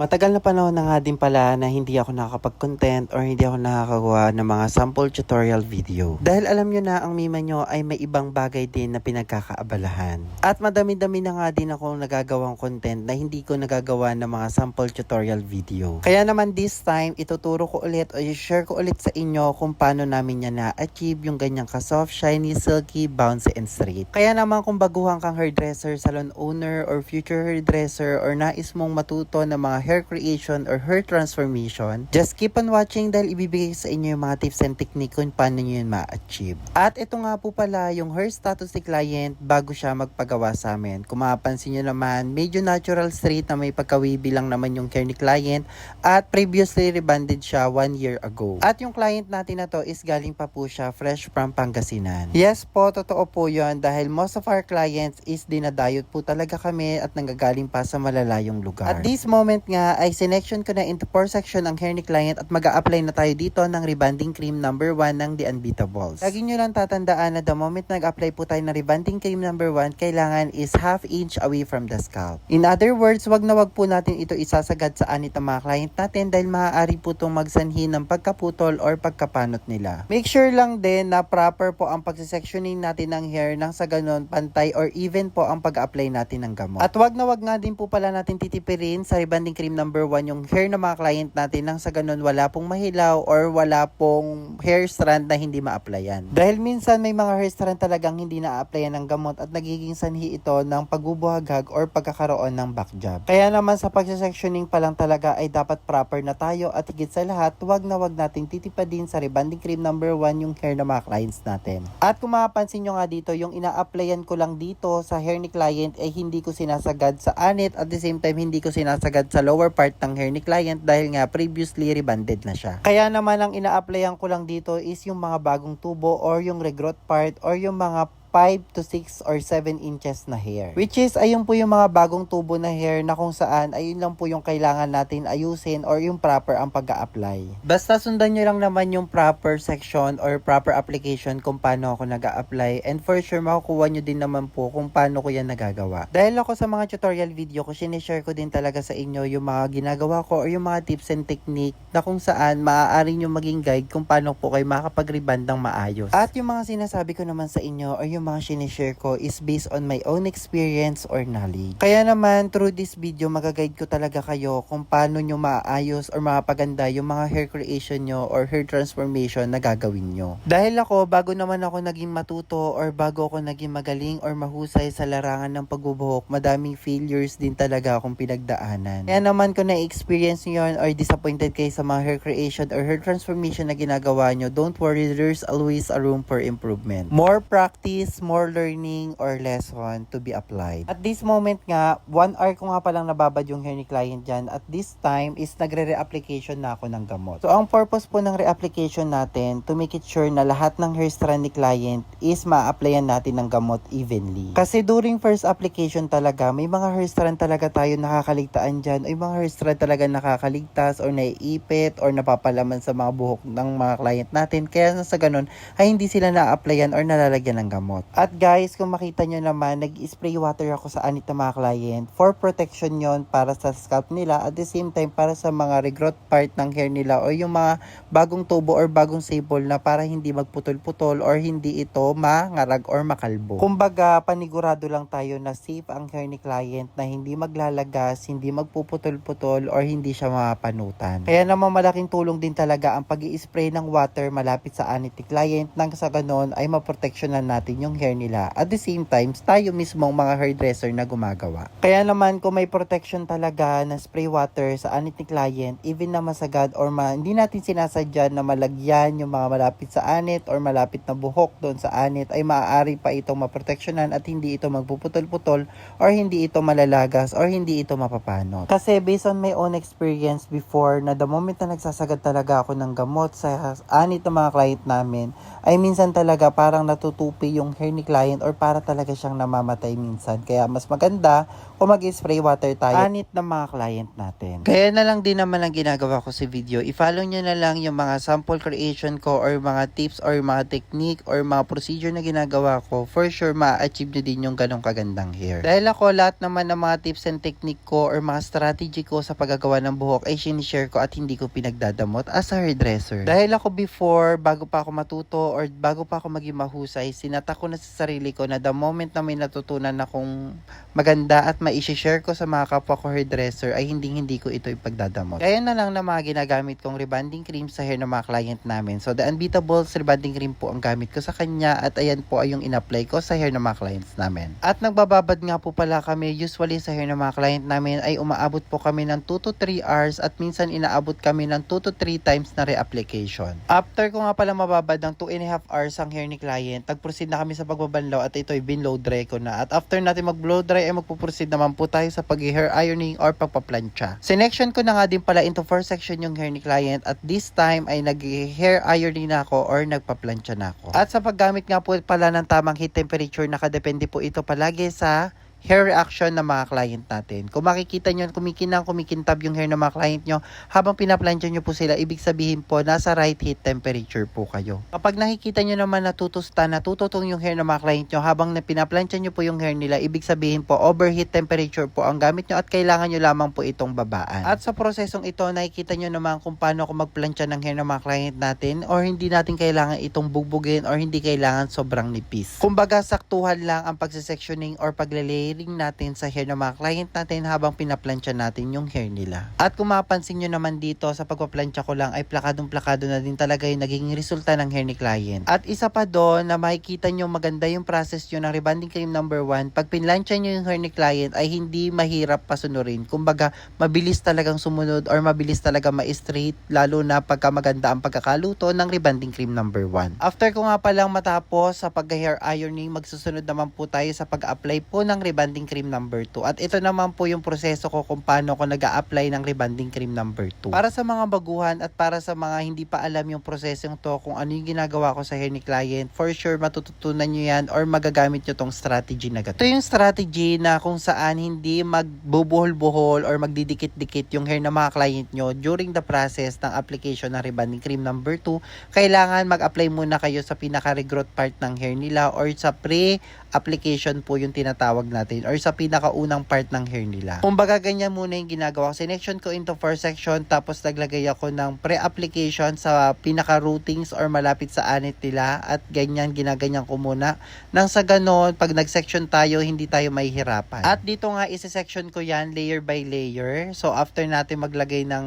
Matagal na panahon na nga din pala na hindi ako nakakapag-content or hindi ako nakakagawa ng mga sample tutorial video. Dahil alam nyo na ang Mima nyo ay may ibang bagay din na pinagkakaabalahan. At madami-dami na nga din ako nagagawang content na hindi ko nagagawa ng mga sample tutorial video. Kaya naman this time, ituturo ko ulit o i-share ko ulit sa inyo kung paano namin yan na-achieve yung ganyang ka-soft, shiny, silky, bouncy, and straight. Kaya naman kung baguhan kang hairdresser, salon owner, or future hairdresser, or nais mong matuto ng mga hair creation or hair transformation, just keep on watching dahil ibibigay sa inyo yung mga tips and technique kung paano nyo yun ma-achieve. At ito nga po pala yung hair status ni client bago siya magpagawa sa amin. Kung mapapansin nyo naman, medyo natural straight na may pagkawibi lang naman yung hair ni client at previously rebonded siya 1 year ago. At yung client natin na to is galing pa po siya fresh from Pangasinan. Yes po, totoo po yun dahil most of our clients is dinadayot po talaga kami at nanggagaling pa sa malalayong lugar. At this moment nga ay selection ko na into 4 section ang hair ni client at mag-a-apply na tayo dito ng rebonding cream number 1 ng The Unbeatables. Lagi nyo lang tatandaan na the moment nag-apply po tayo ng rebonding cream number 1, kailangan is half inch away from the scalp. In other words, wag na wag po natin ito isasagad sa anit ng mga client natin dahil maaari po itong magsanhi ng pagkaputol or pagkapanot nila. Make sure lang din na proper po ang pagsisectioning natin ng hair nang sa ganun pantay or even po ang pag-apply natin ng gamot. At wag na wag nga din po pala natin titipirin sa rebonding cream number 1 yung hair ng mga client natin nang sa ganun wala pong mahilaw or wala pong hair strand na hindi ma-applyan. Dahil minsan may mga hair strand talagang hindi na-applyan ng gamot at nagiging sanhi ito ng pagbubuhaghag or pagkakaroon ng back job. Kaya naman sa pagsisectioning pa lang talaga ay dapat proper na tayo at higit sa lahat wag na wag nating titipadin sa rebonding cream number 1 yung hair ng mga clients natin. At kung mapapansin nyo nga dito, yung ina-applyan ko lang dito sa hair ni client ay hindi ko sinasagad sa anit at the same time hindi ko sinasagad sa lower part ng hair ni client dahil nga previously rebonded na siya. Kaya naman ang ina-applyan ko lang dito is yung mga bagong tubo or yung regrowth part or yung mga 5 to 6 or 7 inches na hair. Which is, ayun po yung mga bagong tubo na hair na kung saan, ayun lang po yung kailangan natin ayusin or yung proper ang pag-a-apply. Basta sundan nyo lang naman yung proper section or proper application kung paano ako nag-a-apply and for sure makukuha nyo din naman po kung paano ko yan nagagawa. Dahil ako sa mga tutorial video ko, sinishare ko din talaga sa inyo yung mga ginagawa ko or yung mga tips and technique na kung saan maaari nyo maging guide kung paano po kayo makapag-rebond ng maayos. At yung mga sinasabi ko naman sa inyo or yung mga sinishare ko is based on my own experience or knowledge. Kaya naman, through this video, magaguide ko talaga kayo kung paano nyo maayos or mapaganda yung mga hair creation nyo or hair transformation na gagawin nyo. Dahil ako, bago naman ako naging matuto or bago ako naging magaling or mahusay sa larangan ng pagbubuhok, madaming failures din talaga akong pinagdaanan. Kaya naman kung na-experience nyo yun or disappointed kayo sa mga hair creation or hair transformation na ginagawa nyo, don't worry, there's always a room for improvement. More practice, more learning or lesson to be applied. At this moment nga, 1 hour ko nga palang nababad yung hair ni client dyan. At this time is nagre-reapplication na ako ng gamot. So ang purpose po ng reapplication natin to make it sure na lahat ng hair strand ni client is ma-applyan natin ng gamot evenly. Kasi during first application talaga, may mga hair strand talaga tayo nakakaligtaan dyan. Ay mga hair strand talaga nakakaligtas or naiipit or napapalaman sa mga buhok ng mga client natin. Kaya sa ganun ay hindi sila na-applyan or nalalagyan ng gamot. At guys, kung makita nyo naman, nag-spray water ako sa anit ng mga client for protection yon para sa scalp nila at the same time para sa mga regrowth part ng hair nila o yung mga bagong tubo or bagong sable na para hindi magputol-putol or hindi ito mangarag or makalbo. Kumbaga, panigurado lang tayo na safe ang hair ni client na hindi maglalagas, hindi magpuputol-putol or hindi siya mapanutan. Kaya naman malaking tulong din talaga ang pag-i-spray ng water malapit sa anit ni client nang sa ganon ay maproteksyonan natin yung hair nila. At the same time, tayo mismong mga hairdresser na gumagawa. Kaya naman kung may protection talaga na spray water sa anit ni client, even na masagad or hindi natin sinasadya na malagyan yung mga malapit sa anit or malapit na buhok doon sa anit, ay maaari pa itong maproteksyonan at hindi ito magpuputol-putol or hindi ito malalagas or hindi ito mapapanot. Kasi based on my own experience before, na the moment na nagsasagad talaga ako ng gamot sa anit ng mga client namin, ay minsan talaga parang natutupi yung hair ni client or para talaga siyang namamatay minsan. Kaya mas maganda o mag-spray water tayo anit ng mga client natin. Kaya na lang din naman ang ginagawa ko sa video. I-follow nyo na lang yung mga sample creation ko or mga tips or mga technique or mga procedure na ginagawa ko. For sure, ma-achieve nyo din yung ganong kagandang hair. Dahil ako, lahat naman ng mga tips and technique ko or mga strategy ko sa paggagawa ng buhok ay sinishare ko at hindi ko pinagdadamot as a hairdresser. Dahil ako before, bago pa ako matuto or bago pa ako maging mahusay, sinata ko na sa sarili ko na the moment na may natutunan akong maganda at ma-share ko sa mga kapwa ko hairdresser ay hindi ko ito ipagdadamot. Kaya na lang na mga ginagamit kong rebonding cream sa hair ng mga client namin. So the Unbeatables rebonding cream po ang gamit ko sa kanya at ayan po ay yung in-apply ko sa hair ng mga clients namin. At nagbababad nga po pala kami usually sa hair ng mga client namin ay umaabot po kami ng 2 to 3 hours at minsan inaabot kami ng 2 to 3 times na reapplication. After ko nga pala mababad ng 2.5 hours ang hair ni client, nag-proceed na kami sa pagbabanlaw at ito ay binlow dry ko na. At after natin mag-blow dry ay magpuproceed naman po tayo sa pag-hair ironing or pagpaplansya. Sinection ko na nga din pala into 4 section yung hair ni client at this time ay nag-hair ironing na ako or nagpaplansya na ako. At sa paggamit nga po pala ng tamang heat temperature, nakadepende po ito palagi sa hair reaction ng mga client natin. Kung makikita nyo, kumikintab yung hair ng mga client nyo, habang pinaplansya nyo po sila, ibig sabihin po, nasa right heat temperature po kayo. Kapag nakikita nyo naman natututong yung hair ng mga client nyo, habang pinaplansya nyo po yung hair nila, ibig sabihin po, overheat temperature po ang gamit nyo at kailangan nyo lamang po itong babaan. At sa prosesong ito, nakikita nyo naman kung paano ako magplansya ng hair ng mga client natin or hindi natin kailangan itong bugbugin or hindi kailangan sobrang nipis. Kumbaga, saktuhan lang ang pagsisectioning or paglalayering natin sa hair ng mga client natin habang pinaplansya natin yung hair nila. At kung mapansin nyo naman dito sa pagpaplansya ko lang ay plakadong-plakado na din talaga yung naging resulta ng hair ni client. At isa pa doon na makikita nyo maganda yung process nyo ng rebonding cream number 1, pag pinlansya nyo yung hair ni client ay hindi mahirap pasunurin. Kumbaga, mabilis talagang sumunod or mabilis talaga ma-straight lalo na pagka maganda ang pagkakaluto ng rebonding cream number 1. After ko nga palang matapos sa pag-hair ironing, magsusunod naman po tayo sa pag-apply po ng rebonding cream number 2. At ito naman po yung proseso ko kung paano ko nag-a-apply ng rebonding cream number 2. Para sa mga baguhan at para sa mga hindi pa alam yung prosesong to, kung ano yung ginagawa ko sa hair ni client, for sure matututunan nyo yan or magagamit nyo tong strategy na gato. Ito yung strategy na kung saan hindi magbubuhol-buhol or magdidikit-dikit yung hair ng mga client nyo during the process ng application ng rebonding cream number 2. Kailangan mag-apply muna kayo sa pinaka-regrowth part ng hair nila or sa pre-application po yung tinatawag natin or sa pinakaunang part ng hair nila. Kumbaga ganyan muna yung ginagawa ko. Sinection ko into 4 section tapos naglagay ako ng pre-application sa pinaka-rootings or malapit sa anit nila at ganyan ginaganyan ko muna. Nang sa ganon, pag nag-section tayo, hindi tayo mahihirapan. At dito nga isa-section ko yan layer by layer. So after natin maglagay ng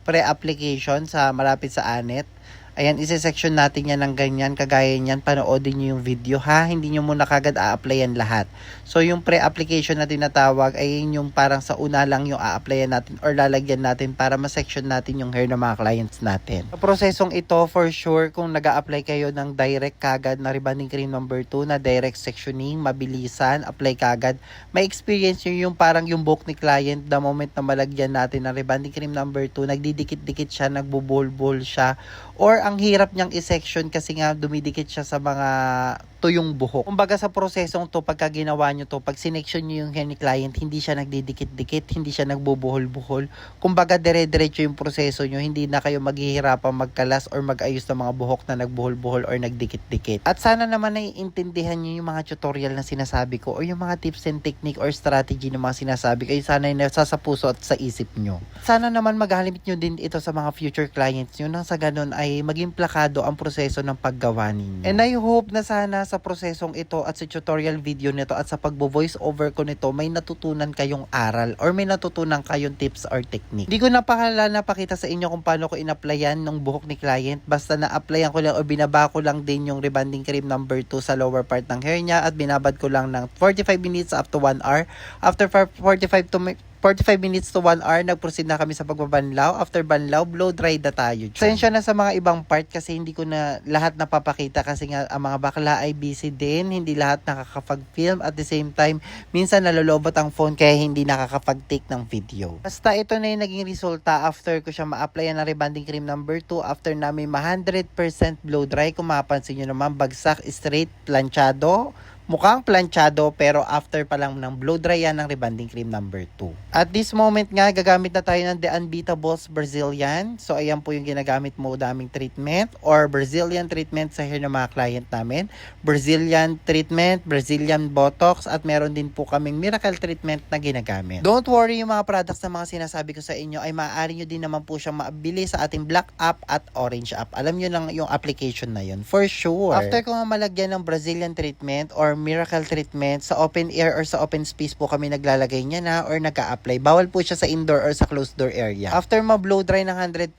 pre-application sa malapit sa anit, ayan, isi-section natin yan ng ganyan, kagaya niyan, panoodin nyo yung video ha, hindi nyo muna kagad a-applyan lahat. So yung pre-application na tinatawag ay yung parang sa una lang yung a-applyan natin or lalagyan natin para ma-section natin yung hair ng mga clients natin. Sa prosesong ito, for sure, kung nag-a-apply kayo ng direct kagad na rebonding cream number 2 na direct sectioning, mabilisan, apply kagad, may experience nyo yung parang yung buhok ni client the moment na malagyan natin ng rebonding cream number 2, nagdidikit-dikit siya, nagbubuhol-buhol siya, or ang hirap niyang i-section kasi nga dumidikit siya sa mga tuyong buhok. Kumbaga sa prosesong to, pagka ginawa nyo to, pag sinection nyo yung hair ni client, hindi siya nagdidikit-dikit, hindi siya nagbubuhol-buhol. Kumbaga dire-diretso yung proseso nyo, hindi na kayo maghihirapan magkalas or mag-ayos ng mga buhok na nagbuhol-buhol or nagdikit-dikit. At sana naman naiintindihan nyo yung mga tutorial na sinasabi ko or yung mga tips and technique or strategy na mga sinasabi ko, ay sana yung nasa sa puso at sa isip nyo. Sana naman maghalimit nyo din ito sa mga future clients nyo nang sa ganun ay maging plakado ang proseso ng paggawa ninyo. And I hope na sana sa prosesong ito at sa tutorial video nito at sa pagbo-voice over ko nito may natutunan kayong aral or may natutunan kayong tips or technique. Hindi ko napakita sa inyo kung paano ko in-applyan ng buhok ni client. Basta na-applyan ko lang o binaba ko lang din yung rebonding cream number 2 sa lower part ng hair niya at binabad ko lang ng 45 minutes up to 1 hour. After 45 minutes to 1 hour, nag-proceed na kami sa pagbabanlaw. After banlaw, blow dry na tayo. Pasensya na sa mga ibang part kasi hindi ko na lahat napapakita kasi nga ang mga bakla ay busy din. Hindi lahat nakakapag-film. At the same time, minsan nalolobot ang phone kaya hindi nakakapag-take ng video. Basta ito na yung naging resulta after ko siya ma-applyan na rebonding cream number 2. After namin 100% blow dry, kung mapapansin nyo naman, bagsak, straight, planchado, Mukhang planchado pero after pa lang ng blow dry yan ng rebonding cream number 2. At this moment nga, gagamit na tayo ng The Unbeatables Brazilian. So ayan po yung ginagamit mo daming treatment or Brazilian treatment sa hair ng mga client namin. Brazilian treatment, Brazilian Botox at meron din po kaming miracle treatment na ginagamit. Don't worry, yung mga products na mga sinasabi ko sa inyo ay maaari nyo din naman po siyang maabili sa ating Black app at Orange app. Alam nyo lang yung application na yun for sure. After ko nga malagyan ng Brazilian treatment or miracle treatment sa open air or sa open space po kami naglalagay niya na or nag-a-apply. Bawal po siya sa indoor or sa closed door area. After ma-blow dry ng 100%,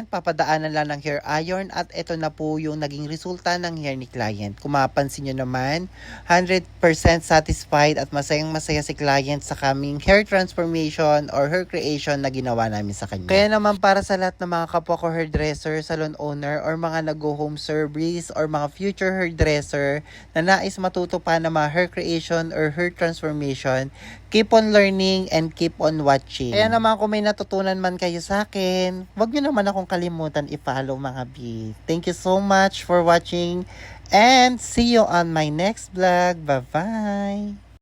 papadaanan lang ng hair iron at ito na po yung naging resulta ng hair ni client. Kung mapansin nyo naman, 100% satisfied at masayang-masaya si client sa kaming hair transformation or hair creation na ginawa namin sa kanya. Kaya naman para sa lahat ng mga kapwa ko hairdresser, salon owner, or mga nag-home service or mga future hairdresser na nais matuto pa na mga hair creation or hair transformation, keep on learning and keep on watching. Kaya naman kung may natutunan man kayo sa akin, wag nyo naman akong kalimutan i-follow mga B. Thank you so much for watching and see you on my next vlog. Bye-bye!